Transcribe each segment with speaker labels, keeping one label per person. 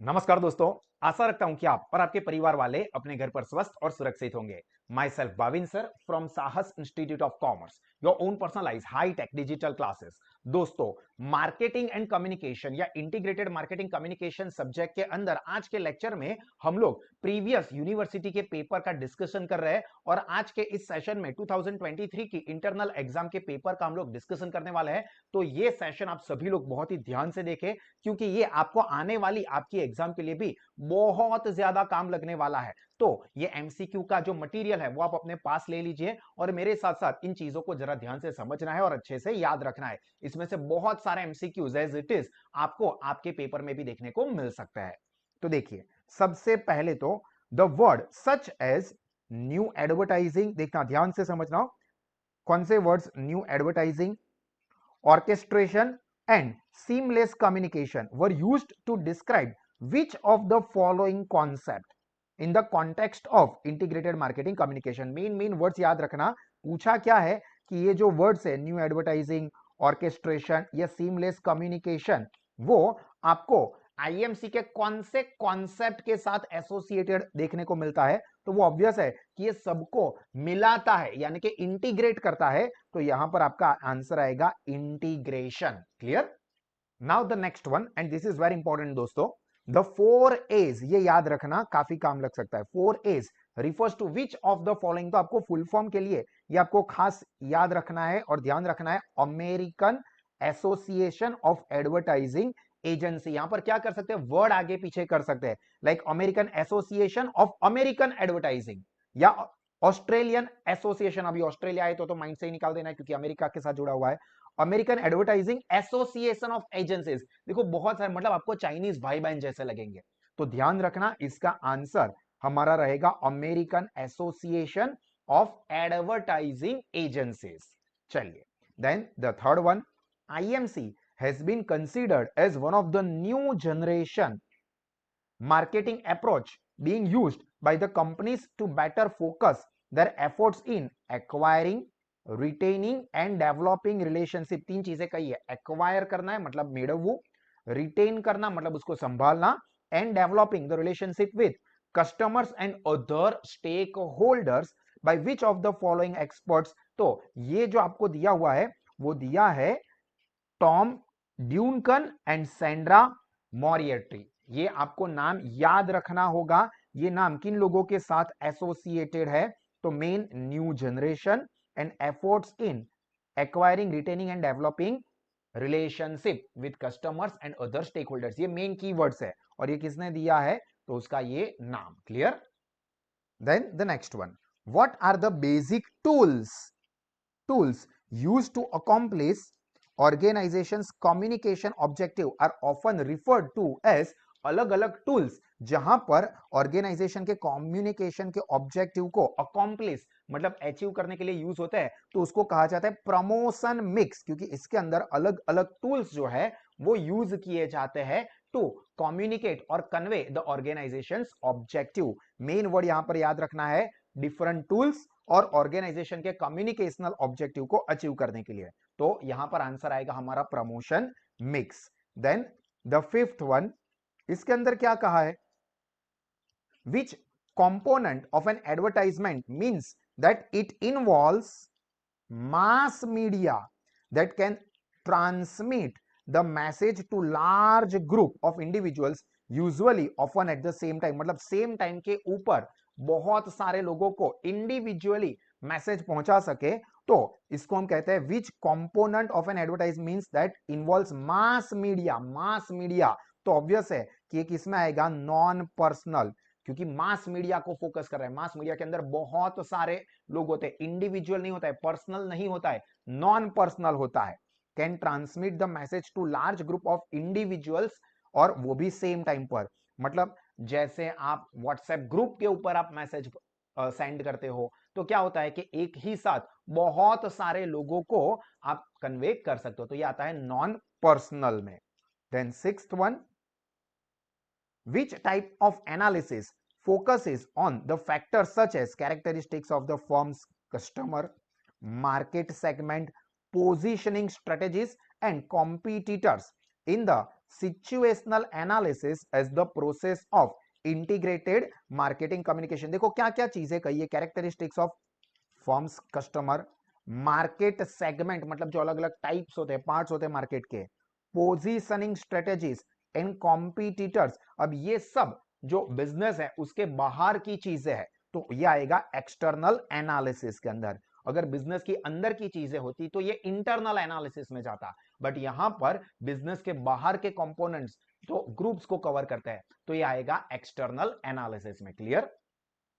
Speaker 1: नमस्कार दोस्तों। आशा रखता हूं कि आप और आपके परिवार वाले अपने घर पर स्वस्थ और सुरक्षित होंगे। Myself Bhavin sir from Sahas institute of commerce, your own personalise high tech digital classes. दोस्तों, मार्केटिंग एंड कम्युनिकेशन या इंटीग्रेटेड मार्केटिंग कम्युनिकेशन सब्जेक्ट के अंदर आज के लेक्चर में हम लोग प्रीवियस यूनिवर्सिटी के पेपर का डिस्कशन कर रहे हैं और आज के इस सेशन में 2023 की इंटरनल एग्जाम के पेपर का हम लोग डिस्कशन करने वाले हैं। तो ये सेशन आप सभी लोग बहुत ही ध्यान से देखें, क्योंकि ये आपको आने वाली आपकी एग्जाम के लिए भी बहुत ज्यादा काम लगने वाला है। तो ये एमसीक्यू का जो मटेरियल है वो आप अपने पास ले लीजिए और मेरे साथ साथ इन चीजों को जरा ध्यान से समझना है और अच्छे से याद रखना है। इसमें से बहुत सारे एमसीक्यूज एज इट इज आपको आपके पेपर में भी देखने को मिल सकता है। तो देखिए, सबसे पहले तो the word such as new advertising, देखना ध्यान से समझना। कौन से words? New advertising, orchestration and seamless communication were used to describe which of the following concept in the context of integrated marketing communication। Main words याद रखना। पूछा क्या है कि ये जो वर्ड्स है न्यू एडवर्टाइजिंग, ऑर्केस्ट्रेशन या सीमलेस कम्युनिकेशन, वो आपको आईएमसी के कौन से कॉन्सेप्ट के साथ एसोसिएटेड देखने को मिलता है। तो वो ऑब्वियस है कि ये सबको मिलाता है, यानी कि इंटीग्रेट करता है। तो यहां पर आपका आंसर आएगा integration. Clear? Now the next one, and this is very important दोस्तों, द 4 A's, ये याद रखना, काफी काम लग सकता है। 4 A's refers to which of the following. तो आपको फुल फॉर्म के लिए ये आपको खास याद रखना है और ध्यान रखना है। American Association of advertising agency. यहां पर क्या कर सकते हैं? वर्ड आगे पीछे कर सकते हैं, like American Association of American advertising या ऑस्ट्रेलियन एसोसिएशन। अभी ऑस्ट्रेलिया है तो माइंड से ही निकाल देना है क्योंकि अमेरिका के साथ जुड़ा हुआ है। American advertising association of agencies. देखो बहुत सारे, मतलब आपको चाइनीज भाई बहन जैसे लगेंगे, तो ध्यान रखना इसका आंसर हमारा रहेगा American Association of Advertising Agencies. चलिए, then the third one, IMC has been considered as one of the new generation marketing approach being used by the companies to better focus their efforts in acquiring, retaining and developing relationship। तीन चीजें कही है। Acquire करना है मतलब मेड़वू, retain करना मतलब उसको संभालना, and developing the relationship with customers and other stakeholders by which of the following experts. तो ये जो आपको दिया हुआ है वो दिया है टॉम ड्यूनकन एंड सैंड्रा मॉरियर्टी। ये आपको नाम याद रखना होगा। ये नाम किन लोगों के साथ एसोसिएटेड है? तो main new generation and efforts in acquiring, retaining and developing relationship with customers and other stakeholders. ये मेन कीवर्ड्स है और ये किसने दिया है? तो उसका ये नाम। Clear? Then the next one, what are the basic tools used to accomplish organizations communication objective are often referred to as। अलग अलग टूल्स जहां पर ऑर्गेनाइजेशन के कम्युनिकेशन के ऑब्जेक्टिव को अकॉम्प्लिश मतलब अचीव करने के लिए यूज होता है, तो उसको कहा जाता है प्रमोशन मिक्स, क्योंकि इसके अंदर अलग अलग टूल्स जो है वो यूज किए जाते हैं टू कम्युनिकेट और convey the organisation objective. Main word यहां पर याद रखना है, डिफरेंट टूल्स और ऑर्गेनाइजेशन के कम्युनिकेशनल ऑब्जेक्टिव को अचीव करने के लिए। तो यहां पर आंसर आएगा हमारा promotion mix. Then the fifth one, इसके अंदर क्या कहा है? Which component of an advertisement means that it involves mass media that can transmit the message to large group of individuals usually often at the same time. मतलब same time के ऊपर बहुत सारे लोगों को इंडिविजुअली मैसेज पहुंचा सके, तो इसको हम कहते हैं which component of an advertise means that involves mass media. Mass media तो ऑब्वियस है कि ये किसमें आएगा? नॉन पर्सनल, क्योंकि मास मीडिया को फोकस कर रहा है। मास मीडिया के अंदर बहुत सारे लोग होते हैं, इंडिविजुअल नहीं होता है, पर्सनल नहीं होता है, नॉन पर्सनल होता है। Can transmit the message to large group of individuals, और वो भी सेम टाइम पर। मतलब जैसे आप व्हाट्सएप ग्रुप के ऊपर आप मैसेज सेंड करते हो, तो क्या होता है कि एक ही साथ बहुत सारे लोगों को आप कन्वे कर सकते हो, तो ये आता है नॉन पर्सनल में। Then sixth one, which type of analysis focuses on the factors such as characteristics of the firm's customer, market segment, positioning strategies and competitors in the situational analysis as the process of integrated marketing communication. देखो क्या क्या चीजें कही है, characteristics of firms customer, market segment मतलब जो अलग अलग टाइप्स होते हैं, पार्ट्स होते हैं मार्केट के, पोजीशनिंग स्ट्रेटेजीज एंड कॉम्पिटिटर्स। अब ये सब जो बिजनेस है उसके बाहर की चीजें है, तो ये आएगा एक्सटर्नल एनालिसिस के अंदर। अगर बिजनेस की अंदर की चीजें होती तो ये इंटरनल एनालिसिस में जाता, बट यहां पर बिजनेस के बाहर के कंपोनेंट्स तो ग्रुप्स को कवर करता है, तो ये आएगा एक्सटर्नल एनालिसिस में। क्लियर?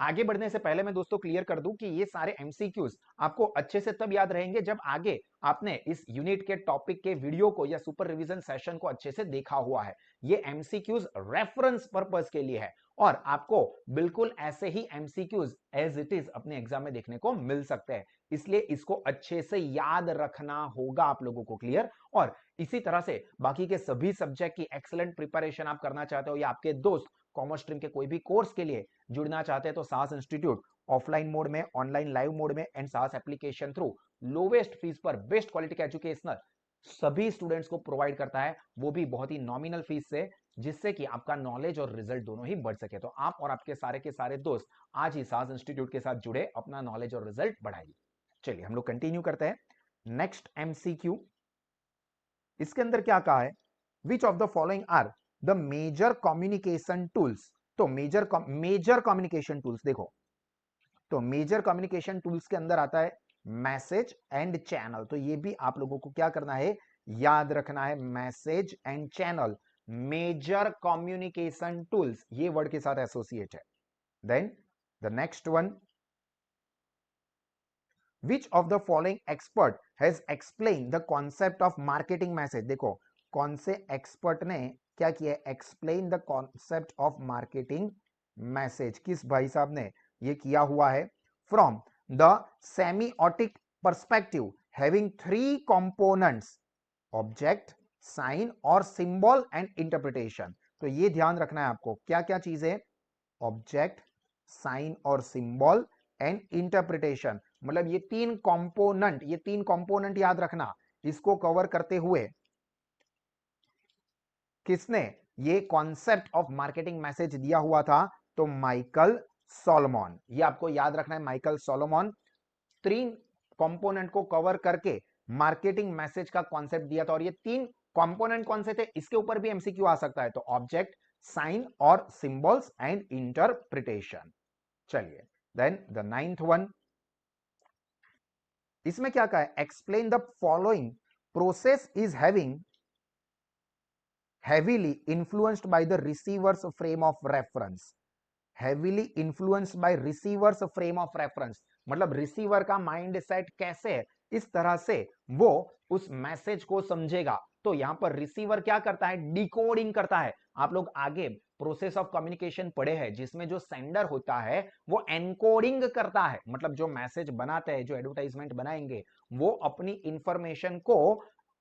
Speaker 1: आगे बढ़ने से पहले मैं दोस्तों क्लियर कर दूं कि ये सारे एमसीक्यूज आपको अच्छे से तब याद रहेंगे जब आगे आपने इस यूनिट के टॉपिक के वीडियो को या सुपर रिवीजन सेशन को अच्छे से देखा हुआ है। ये एमसीक्यूज रेफरेंस पर्पस के लिए है और आपको बिल्कुल ऐसे ही एमसीक्यूज एज इट इज अपने एग्जाम में देखने को मिल सकते हैं, इसलिए इसको अच्छे से याद रखना होगा आप लोगों को। क्लियर? और इसी तरह से बाकी के सभी सब्जेक्ट की एक्सीलेंट प्रिपरेशन आप करना चाहते हो या आपके दोस्त कॉमर्स स्ट्रीम के कोई भी कोर्स के लिए जुड़ना चाहते हैं तो साहस इंस्टीट्यूट ऑफलाइन मोड में, ऑनलाइन लाइव मोड में एंड साहस एप्लीकेशन थ्रू लोवेस्ट फीस पर बेस्ट क्वालिटी का एजुकेशनल सभी स्टूडेंट्स को प्रोवाइड करता है, वो भी बहुत ही नॉमिनल फीस से, जिससे कि आपका नॉलेज और रिजल्ट दोनों ही बढ़ सके। तो आप और आपके सारे के सारे दोस्त आज ही साहस इंस्टीट्यूट के साथ जुड़े, अपना नॉलेज और रिजल्ट बढ़ाइए। चलिए हम लोग कंटिन्यू करते हैं। नेक्स्ट एमसीक्यू, इसके अंदर क्या कहा है, which of the following are the major communication tools. तो मेजर कम्युनिकेशन टूल्स देखो, तो मेजर कम्युनिकेशन टूल्स के अंदर आता है मैसेज एंड चैनल। तो ये भी आप लोगों को क्या करना है, याद रखना है, message and channel major communication tools, ये वर्ड के साथ एसोसिएट है। Then the next one, which of the following expert has explain the concept of marketing message. देखो कौन से एक्सपर्ट ने क्या किया, explain the concept of marketing message, किस भाई साहब ने ये किया हुआ है, from the semiotic perspective having three components, object, sign और सिंबल एंड इंटरप्रिटेशन। तो ये ध्यान रखना है आपको, क्या क्या चीजें, ऑब्जेक्ट, साइन और सिंबल एंड इंटरप्रिटेशन, मतलब ये तीन कंपोनेंट याद रखना। इसको कवर करते हुए किसने ये कॉन्सेप्ट ऑफ मार्केटिंग मैसेज दिया हुआ था, तो माइकल सोलोमन। ये आपको याद रखना है, माइकल सोलोमन तीन कंपोनेंट को कवर करके मार्केटिंग मैसेज का कॉन्सेप्ट दिया था। और ये तीन कंपोनेंट कौन से थे, इसके ऊपर भी एमसीक्यू आ सकता है, तो ऑब्जेक्ट, साइन और सिंबल्स एंड इंटरप्रिटेशन। चलिए देन द नाइन्थ वन, इसमें क्या कहा है, explain the following process is having heavily influenced by the receiver's frame of reference, heavily influenced by receiver's frame of reference, मतलब रिसीवर का mind set कैसे है, इस तरह से वो उस मैसेज को समझेगा। तो यहां पर रिसीवर क्या करता है, डिकोडिंग करता है। आप लोग आगे प्रोसेस ऑफ कम्युनिकेशन पढ़े हैं जिसमें जो सेंडर होता है वो एनकोडिंग करता है, मतलब जो मैसेज बनाते हैं, जो एडवर्टाइजमेंट बनाएंगे, वो अपनी इंफॉर्मेशन को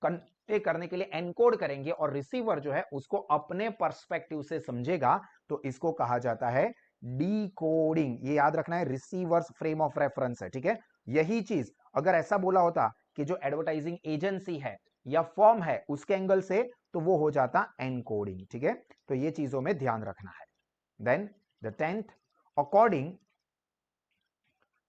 Speaker 1: कन्वे करने के लिए एनकोड करेंगे और रिसीवर जो है उसको अपने पर्सपेक्टिव से समझेगा, तो इसको कहा जाता है डीकोडिंग। ये याद रखना है, रिसीवर्स फ्रेम ऑफ रेफरेंस है, ठीक है। यही चीज अगर ऐसा बोला होता कि जो एडवर्टाइजिंग एजेंसी है या फॉर्म है उसके एंगल से, तो वो हो जाता एनकोडिंग, ठीक है। तो ये चीजों में ध्यान रखना है। Then the 10th, according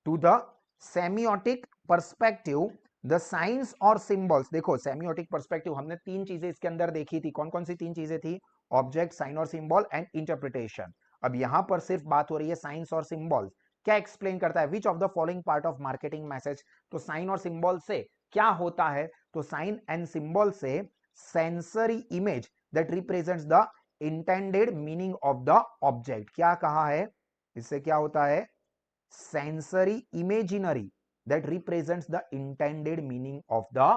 Speaker 1: to the semiotic perspective the science और सिंबल्स। देखो सेमियोटिक पर्सपेक्टिव हमने तीन चीजें इसके अंदर देखी थी, कौन कौन सी तीन चीजें थी, ऑब्जेक्ट, साइन और सिंबल एंड इंटरप्रिटेशन। अब यहां पर सिर्फ बात हो रही है साइंस और सिंबल। क्या एक्सप्लेन करता है, which of the following part of marketing message. तो साइन और सिंबल से क्या होता है, तो साइन एंड सिंबल से sensory image that represents the intended meaning of the object. क्या कहा है, इससे क्या होता है, sensory imaginary that represents the intended meaning of the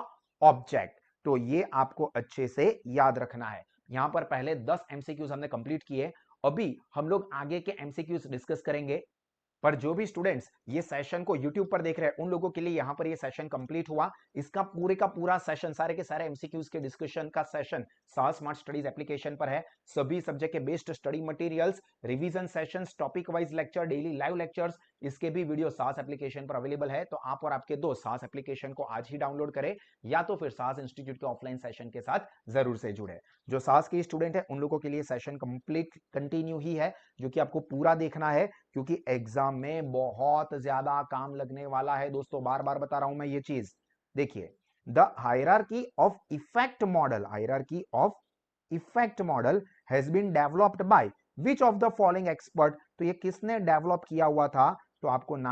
Speaker 1: object. तो ये आपको अच्छे से याद रखना है। यहां पर पहले 10 एमसीक्यूज हमने कंप्लीट किए, अभी हम लोग आगे के एमसीक्यूज डिस्कस करेंगे। पर जो भी स्टूडेंट्स ये सेशन को YouTube पर देख रहे हैं उन लोगों के लिए यहां पर ये सेशन कंप्लीट हुआ। इसका पूरे का पूरा सेशन, सारे के सारे एमसीक्यूज के डिस्कशन का सेशन साहस स्मार्ट स्टडीज एप्लीकेशन पर है। सभी सब्जेक्ट के based study materials, revision sessions, topic wise lecture, daily live lectures, इसके भी वीडियो सास एप्लीकेशन पर अवेलेबल है, तो आप और आपके दोस्त सास एप्लीकेशन को आज ही डाउनलोड करें या तो फिर सास इंस्टीट्यूट के ऑफलाइन सेशन के साथ जरूर से जुड़े। जो सास के स्टूडेंट है उन लोगों के लिए सेशन कंप्लीट कंटिन्यू ही है, जो कि आपको पूरा देखना है, क्योंकि एग्जाम में बहुत ज्यादा काम लगने वाला है दोस्तों। बार बार बता रहा हूं मैं ये चीज। देखिए, the hierarchy of effect model has been developed by which of the following expert. तो ये किसने डेवलप किया हुआ था, तो आपको नाम